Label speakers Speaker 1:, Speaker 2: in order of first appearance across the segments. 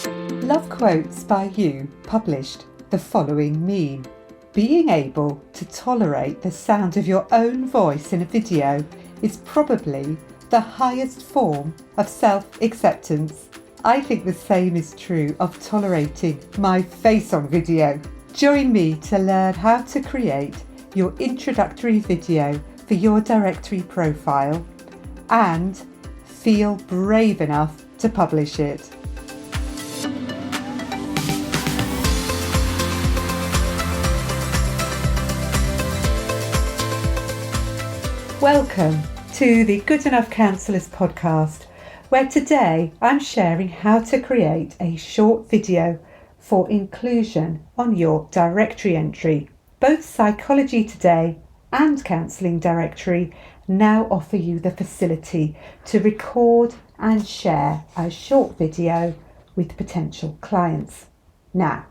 Speaker 1: Love quotes by you published the following meme. Being able to tolerate the sound of your own voice in a video is probably the highest form of self-acceptance. I think the same is true of tolerating my face on video. Join me to learn how to create your introductory video for your directory profile and feel brave enough to publish it. Welcome to the Good Enough Counsellors podcast, where today I'm sharing how to create a short video for inclusion on your directory entry. Both Psychology Today and Counselling Directory now offer you the facility to record and share a short video with potential clients. Now,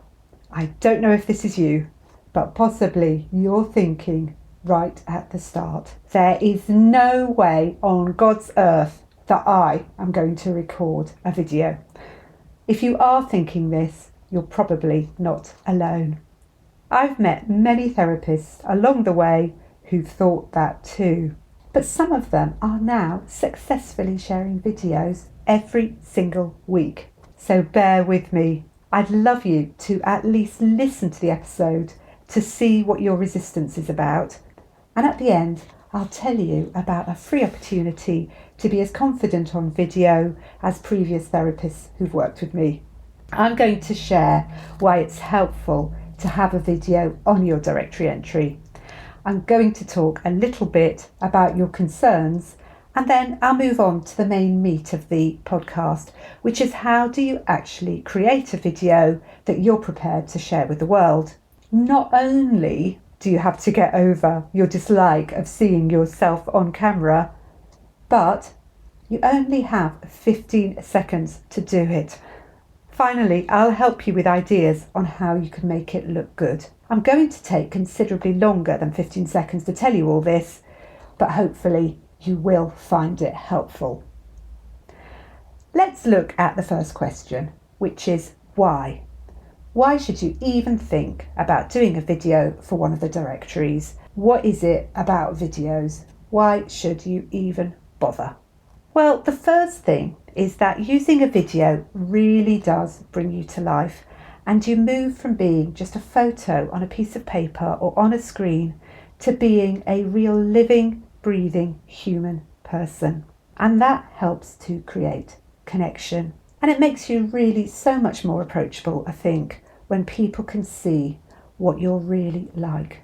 Speaker 1: I don't know if this is you, but possibly you're thinking right at the start, there is no way on God's earth that I am going to record a video. If you are thinking this, you're probably not alone. I've met many therapists along the way who've thought that too, but some of them are now successfully sharing videos every single week. So bear with me. I'd love you to at least listen to the episode to see what your resistance is about. And at the end, I'll tell you about a free opportunity to be as confident on video as previous therapists who've worked with me. I'm going to share why it's helpful to have a video on your directory entry. I'm going to talk a little bit about your concerns, and then I'll move on to the main meat of the podcast, which is how do you actually create a video that you're prepared to share with the world. Not only do you have to get over your dislike of seeing yourself on camera, but you only have 15 seconds to do it. Finally, I'll help you with ideas on how you can make it look good. I'm going to take considerably longer than 15 seconds to tell you all this, but hopefully you will find it helpful. Let's look at the first question, which is why? Why should you even think about doing a video for one of the directories? What is it about videos? Why should you even bother? Well, the first thing is that using a video really does bring you to life, and you move from being just a photo on a piece of paper or on a screen to being a real living, breathing human person. And that helps to create connection. And it makes you really so much more approachable, I think, when people can see what you're really like.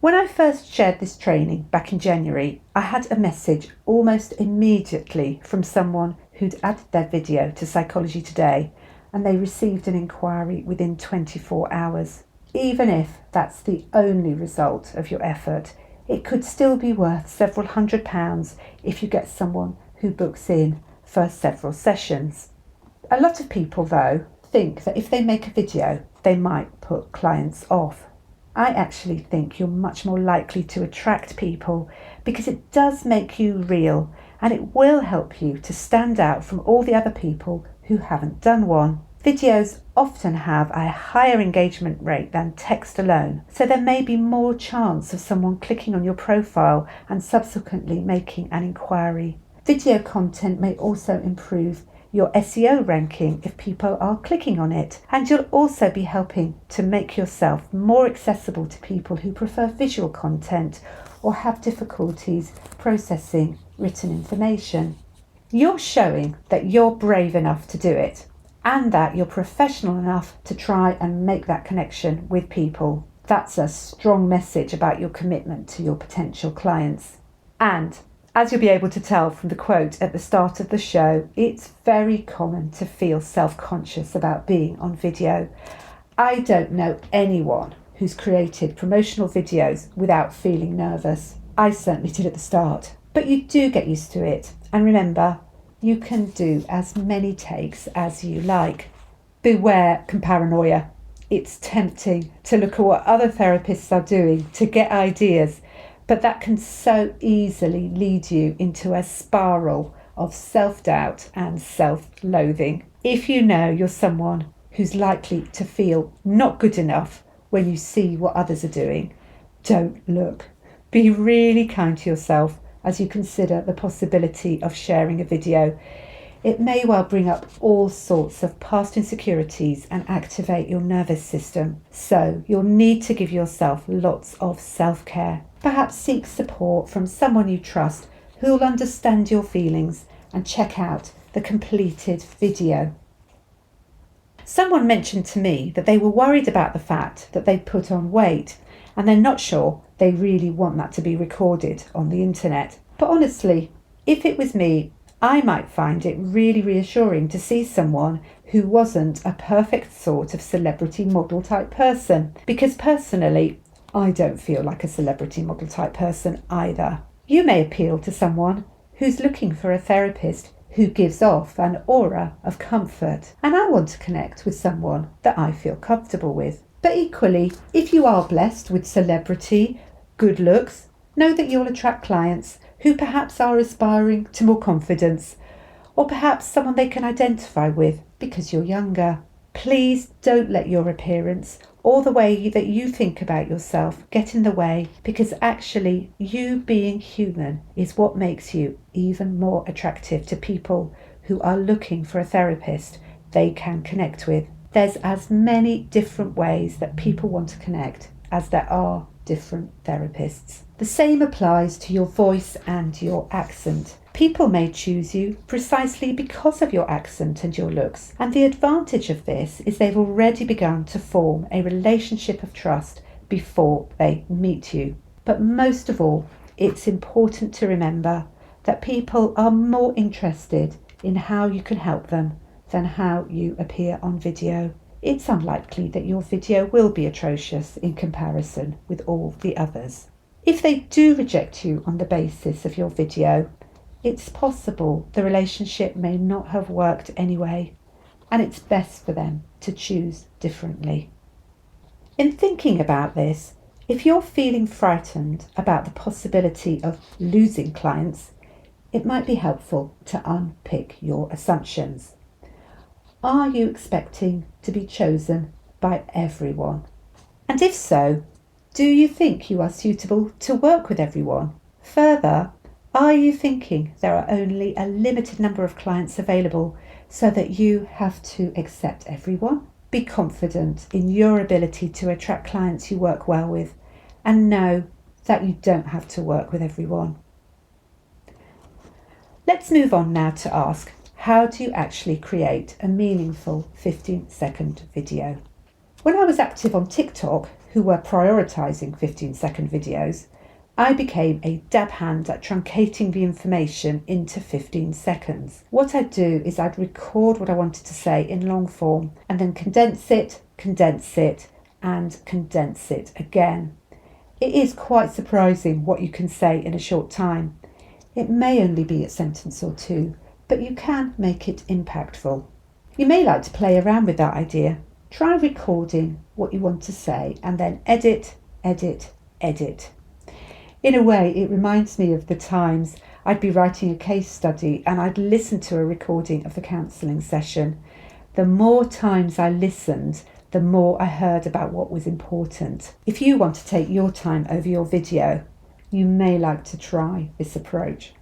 Speaker 1: When I first shared this training back in January, I had a message almost immediately from someone who'd added their video to Psychology Today, and they received an inquiry within 24 hours. Even if that's the only result of your effort, it could still be worth several £100 if you get someone who books in for several sessions. A lot of people, though, think that if they make a video, they might put clients off. I actually think you're much more likely to attract people because it does make you real, and it will help you to stand out from all the other people who haven't done one. Videos often have a higher engagement rate than text alone, so there may be more chance of someone clicking on your profile and subsequently making an inquiry. Video content may also improve your SEO ranking if people are clicking on it, and you'll also be helping to make yourself more accessible to people who prefer visual content or have difficulties processing written information. You're showing that you're brave enough to do it, and that you're professional enough to try and make that connection with people. That's a strong message about your commitment to your potential clients. And as you'll be able to tell from the quote at the start of the show, it's very common to feel self-conscious about being on video. I don't know anyone who's created promotional videos without feeling nervous. I certainly did at the start. But you do get used to it. And remember, you can do as many takes as you like. Beware comparanoia. It's tempting to look at what other therapists are doing to get ideas, but that can so easily lead you into a spiral of self-doubt and self-loathing. If you know you're someone who's likely to feel not good enough when you see what others are doing, don't look. Be really kind to yourself as you consider the possibility of sharing a video. It may well bring up all sorts of past insecurities and activate your nervous system. So you'll need to give yourself lots of self-care. Perhaps seek support from someone you trust who'll understand your feelings and check out the completed video. Someone mentioned to me that they were worried about the fact that they'd put on weight and they're not sure they really want that to be recorded on the internet. But honestly, if it was me, I might find it really reassuring to see someone who wasn't a perfect sort of celebrity model type person, because personally, I don't feel like a celebrity model type person either. You may appeal to someone who's looking for a therapist who gives off an aura of comfort, and I want to connect with someone that I feel comfortable with. But equally, if you are blessed with celebrity, good looks, know that you'll attract clients who perhaps are aspiring to more confidence, or perhaps someone they can identify with because you're younger. Please don't let your appearance or the way that you think about yourself get in the way, because actually you being human is what makes you even more attractive to people who are looking for a therapist they can connect with. There's as many different ways that people want to connect as there are different therapists. The same applies to your voice and your accent. People may choose you precisely because of your accent and your looks, and the advantage of this is they've already begun to form a relationship of trust before they meet you. But most of all, it's important to remember that people are more interested in how you can help them than how you appear on video. It's unlikely that your video will be atrocious in comparison with all the others. If they do reject you on the basis of your video, it's possible the relationship may not have worked anyway, and it's best for them to choose differently. In thinking about this, if you're feeling frightened about the possibility of losing clients, it might be helpful to unpick your assumptions. Are you expecting to be chosen by everyone? And if so, do you think you are suitable to work with everyone? Further, are you thinking there are only a limited number of clients available so that you have to accept everyone? Be confident in your ability to attract clients you work well with, and know that you don't have to work with everyone. Let's move on now to ask, how do you actually create a meaningful 15-second video? When I was active on TikTok, who were prioritising 15-second videos, I became a dab hand at truncating the information into 15 seconds. What I'd do is I'd record what I wanted to say in long form and then condense it, and condense it again. It is quite surprising what you can say in a short time. It may only be a sentence or two, but you can make it impactful. You may like to play around with that idea. Try recording what you want to say and then edit. In a way, it reminds me of the times I'd be writing a case study and I'd listen to a recording of the counselling session. The more times I listened, the more I heard about what was important. If you want to take your time over your video, you may like to try this approach.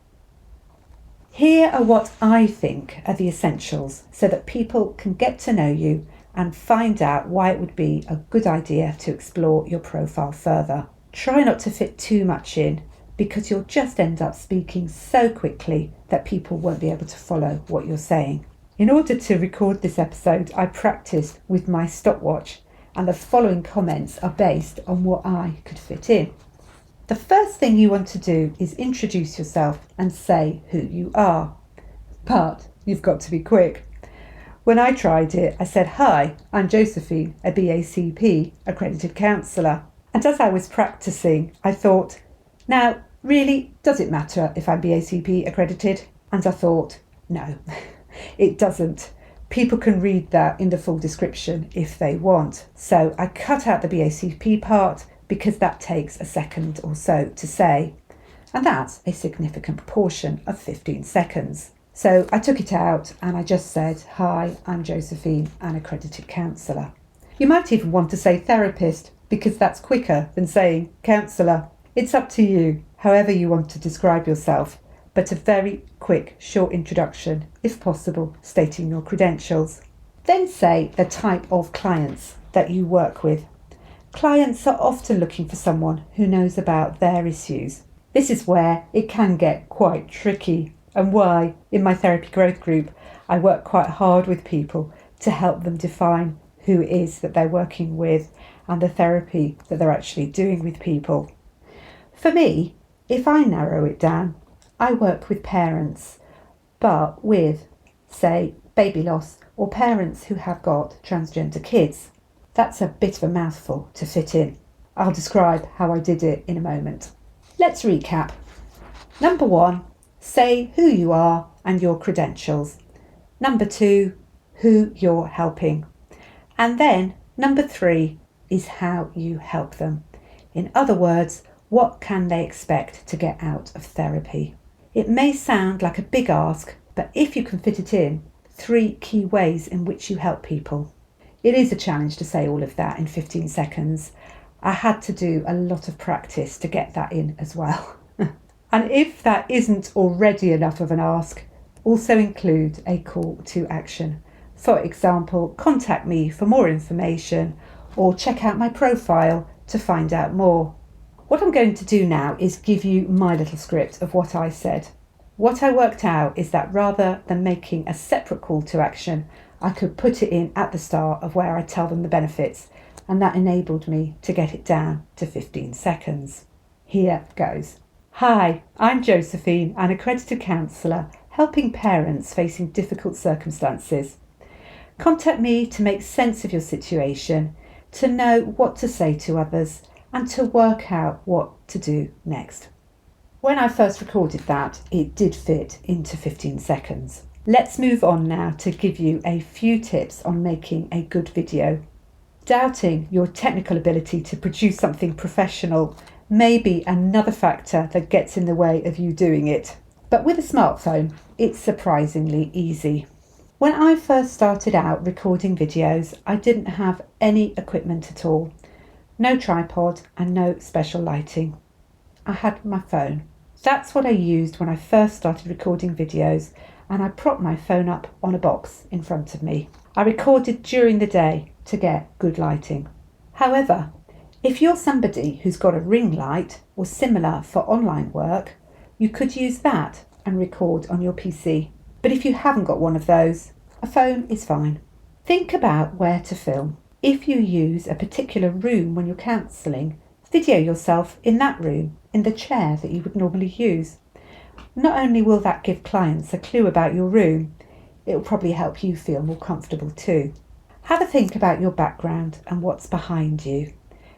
Speaker 1: Here are what I think are the essentials so that people can get to know you and find out why it would be a good idea to explore your profile further. Try not to fit too much in, because you'll just end up speaking so quickly that people won't be able to follow what you're saying. In order to record this episode, I practiced with my stopwatch, and the following comments are based on what I could fit in. The first thing you want to do is introduce yourself and say who you are. But you've got to be quick. When I tried it, I said, "Hi, I'm Josephine, a BACP accredited counsellor." And as I was practicing, I thought, now, really, does it matter if I'm BACP accredited? And I thought, no, it doesn't. People can read that in the full description if they want. So I cut out the BACP part because that takes a second or so to say. And that's a significant proportion of 15 seconds. So I took it out and I just said, "Hi, I'm Josephine, an accredited counsellor." You might even want to say therapist because that's quicker than saying counsellor. It's up to you, however you want to describe yourself, but a very quick, short introduction, if possible, stating your credentials. Then say the type of clients that you work with. Clients are often looking for someone who knows about their issues. This is where it can get quite tricky, and why, in my therapy growth group, I work quite hard with people to help them define who it is that they're working with and the therapy that they're actually doing with people. For me, if I narrow it down, I work with parents, but with, say, baby loss or parents who have got transgender kids. That's a bit of a mouthful to fit in. I'll describe how I did it in a moment. Let's recap. Number 1, say who you are and your credentials. Number 2, who you're helping. And then number 3 is how you help them. In other words, what can they expect to get out of therapy? It may sound like a big ask, but if you can fit it in, 3 key ways in which you help people. It is a challenge to say all of that in 15 seconds. I had to do a lot of practice to get that in as well. And if that isn't already enough of an ask, also include a call to action. For example, contact me for more information or check out my profile to find out more. What I'm going to do now is give you my little script of what I said. What I worked out is that rather than making a separate call to action, I could put it in at the start of where I tell them the benefits, and that enabled me to get it down to 15 seconds. Here goes. Hi, I'm Josephine, an accredited counsellor helping parents facing difficult circumstances. Contact me to make sense of your situation, to know what to say to others, and to work out what to do next. When I first recorded that, it did fit into 15 seconds. Let's move on now to give you a few tips on making a good video. Doubting your technical ability to produce something professional may be another factor that gets in the way of you doing it. But with a smartphone, it's surprisingly easy. When I first started out recording videos, I didn't have any equipment at all. No tripod and no special lighting. I had my phone. That's what I used when I first started recording videos, and I propped my phone up on a box in front of me. I recorded during the day to get good lighting. However, if you're somebody who's got a ring light or similar for online work, you could use that and record on your PC. But if you haven't got one of those, a phone is fine. Think about where to film. If you use a particular room when you're counselling, video yourself in that room, in the chair that you would normally use. Not only will that give clients a clue about your room, it will probably help you feel more comfortable too. Have a think about your background and what's behind you.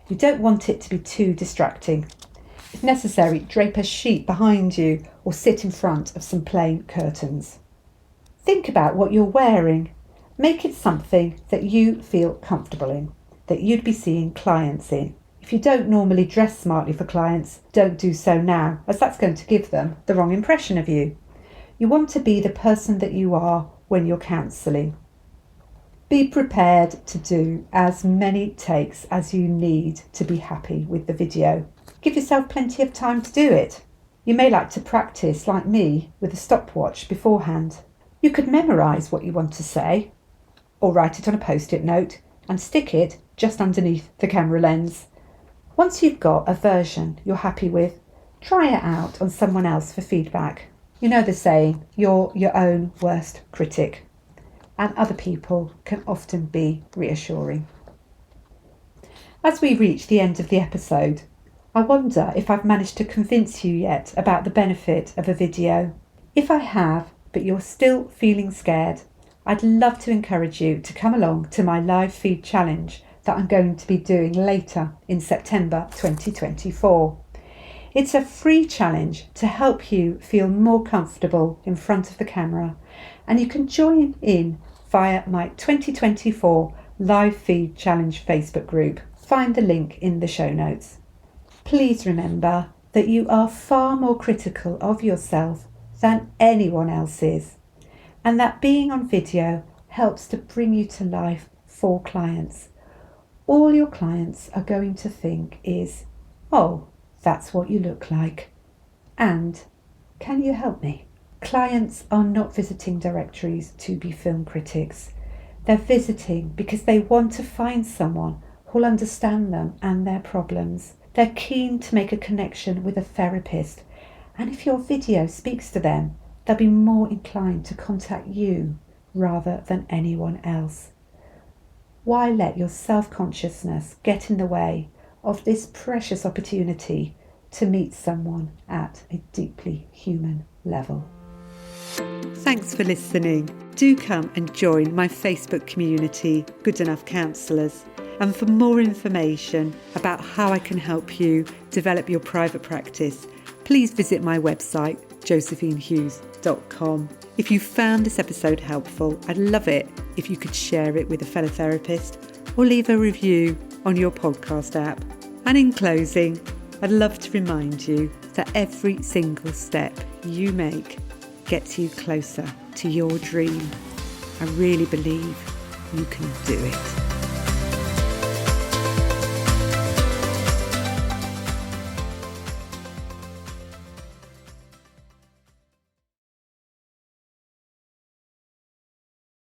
Speaker 1: You don't want it to be too distracting. If necessary, drape a sheet behind you or sit in front of some plain curtains. Think about what you're wearing. Make it something that you feel comfortable in, that you'd be seeing clients in. If you don't normally dress smartly for clients, don't do so now, as that's going to give them the wrong impression of you. You want to be the person that you are when you're counselling. Be prepared to do as many takes as you need to be happy with the video. Give yourself plenty of time to do it. You may like to practice, like me, with a stopwatch beforehand. You could memorise what you want to say, or write it on a post-it note and stick it just underneath the camera lens. Once you've got a version you're happy with, try it out on someone else for feedback. You know the saying, you're your own worst critic, and other people can often be reassuring. As we reach the end of the episode, I wonder if I've managed to convince you yet about the benefit of a video. If I have, but you're still feeling scared, I'd love to encourage you to come along to my live feed challenge that I'm going to be doing later in September 2024. It's a free challenge to help you feel more comfortable in front of the camera, and you can join in via my 2024 live feed challenge Facebook group. Find the link in the show notes. Please remember that you are far more critical of yourself than anyone else is. and that being on video helps to bring you to life for clients. All your clients are going to think is, oh, that's what you look like, and can you help me? Clients are not visiting directories to be film critics. They're visiting because they want to find someone who'll understand them and their problems. They're keen to make a connection with a therapist, and if your video speaks to them, they'll be more inclined to contact you rather than anyone else. Why let your self-consciousness get in the way of this precious opportunity to meet someone at a deeply human level? Thanks for listening. Do come and join my Facebook community, Good Enough Counsellors. And for more information about how I can help you develop your private practice, please visit my website, josephinehughes.com. If you found this episode helpful, I'd love it if you could share it with a fellow therapist or leave a review on your podcast app. And in closing, I'd love to remind you that every single step you make gets you closer to your dream. I really believe you can do it.